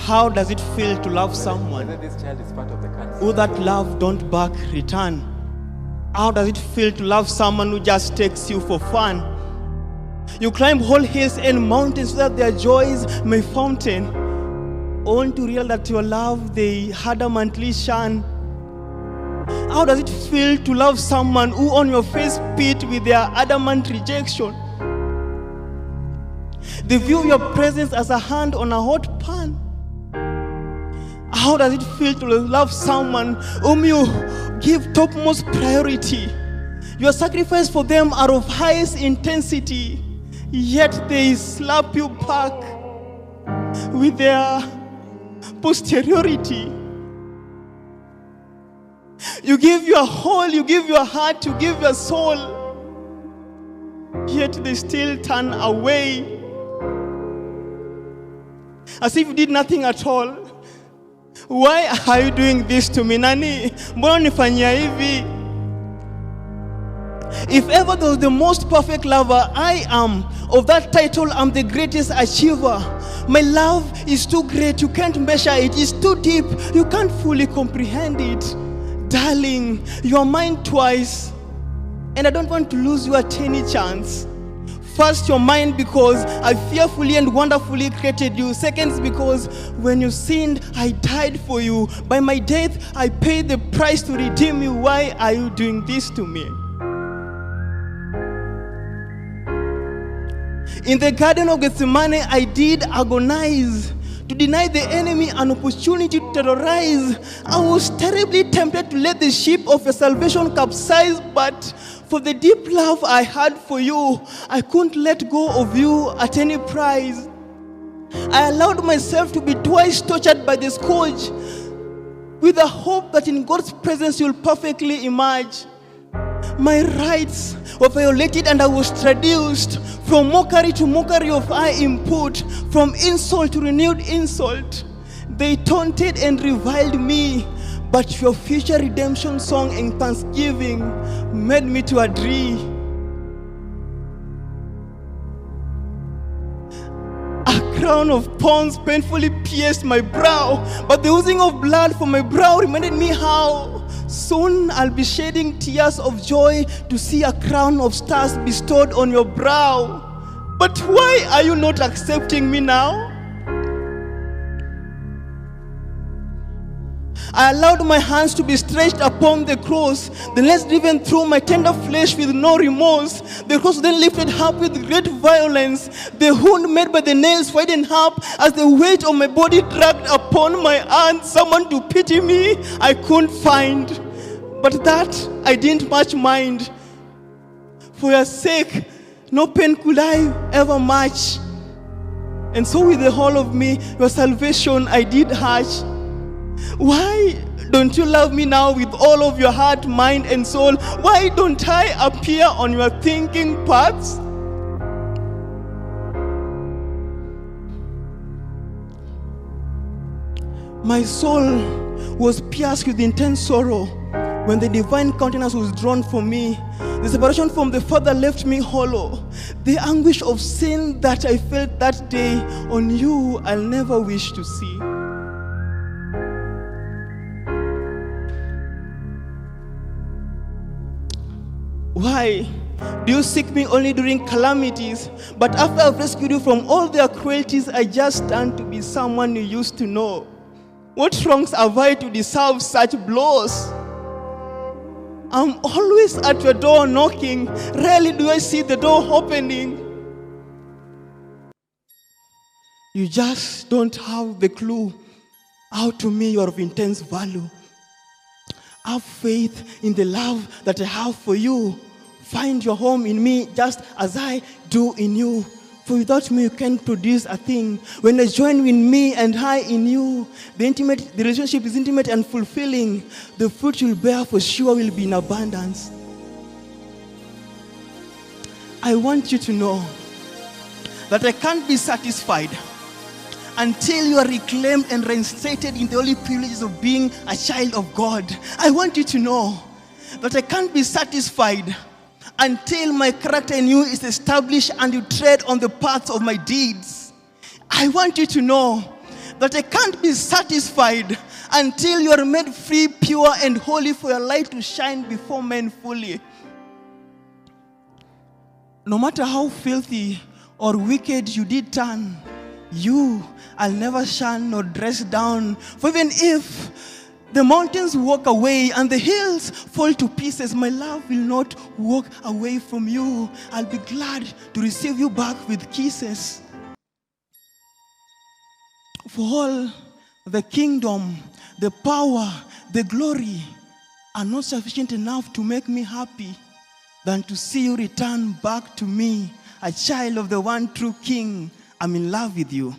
How does it feel to love someone Whether this child is part of the cancer. who that love don't back return? How does it feel to love someone who just takes you for fun? You climb whole hills and mountains so that their joys may fountain, only to realize that your love they adamantly shun. How does it feel to love someone who on your face spit with their adamant rejection? They view your presence as a hand on a hot pan. How does it feel to love someone whom you give topmost priority? Your sacrifice for them are of highest intensity, yet they slap you back with their posteriority. You give your whole, you give your heart, you give your soul, yet they still turn away as if you did nothing at all. Why are you doing this to me? Nani, mbona nifanyia hivi? If ever there was the most perfect lover, I am. Of that title, I'm the greatest achiever. My love is too great, you can't measure it. It's too deep, you can't fully comprehend it. Darling, you are mine twice, and I don't want to lose you at any chance. First, you're mine because I fearfully and wonderfully created you. Second, because when you sinned, I died for you. By my death, I paid the price to redeem you. Why are you doing this to me? In the Garden of Gethsemane, I did agonize to deny the enemy an opportunity to terrorize. I was terribly tempted to let the ship of your salvation capsize, but for the deep love I had for you, I couldn't let go of you at any price. I allowed myself to be twice tortured by the scourge with the hope that in God's presence you'll perfectly emerge. My rights were violated and I was traduced from mockery to mockery of I input, from insult to renewed insult. They taunted and reviled me, but your future redemption song and thanksgiving made me to agree. A crown of thorns painfully pierced my brow, but the oozing of blood from my brow reminded me how soon I'll be shedding tears of joy to see a crown of stars bestowed on your brow. But why are you not accepting me now? I allowed my hands to be stretched upon the cross, the nails driven through my tender flesh with no remorse. The cross then lifted up with great violence. The wound made by the nails widened up as the weight of my body dragged upon my hand. Someone to pity me I couldn't find, but that I didn't much mind. For your sake, no pain could I ever match. And so with the whole of me, your salvation I did hatch. Why don't you love me now with all of your heart, mind, and soul? Why don't I appear on your thinking paths? My soul was pierced with intense sorrow when the divine countenance was drawn from me. The separation from the Father left me hollow. The anguish of sin that I felt that day on you, I'll never wish to see. Why do you seek me only during calamities? But after I've rescued you from all their cruelties, I just stand to be someone you used to know. What wrongs have I to deserve such blows? I'm always at your door knocking. Rarely do I see the door opening. You just don't have the clue how to me you're of intense value. Have faith in the love that I have for you. Find your home in me just as I do in you. For without me, you can't produce a thing. When I join with me and I in you, the relationship is intimate and fulfilling. The fruit you'll bear for sure will be in abundance. I want you to know that I can't be satisfied until you are reclaimed and reinstated in the holy privileges of being a child of God. I want you to know that I can't be satisfied until my character in you is established and you tread on the paths of my deeds. I want you to know that I can't be satisfied until you are made free, pure, and holy for your light to shine before men fully. No matter how filthy or wicked you did turn, I'll never shun nor dress down. For even if the mountains walk away and the hills fall to pieces, my love will not walk away from you. I'll be glad to receive you back with kisses. For all the kingdom, the power, the glory are not sufficient enough to make me happy than to see you return back to me, a child of the one true King. I'm in love with you.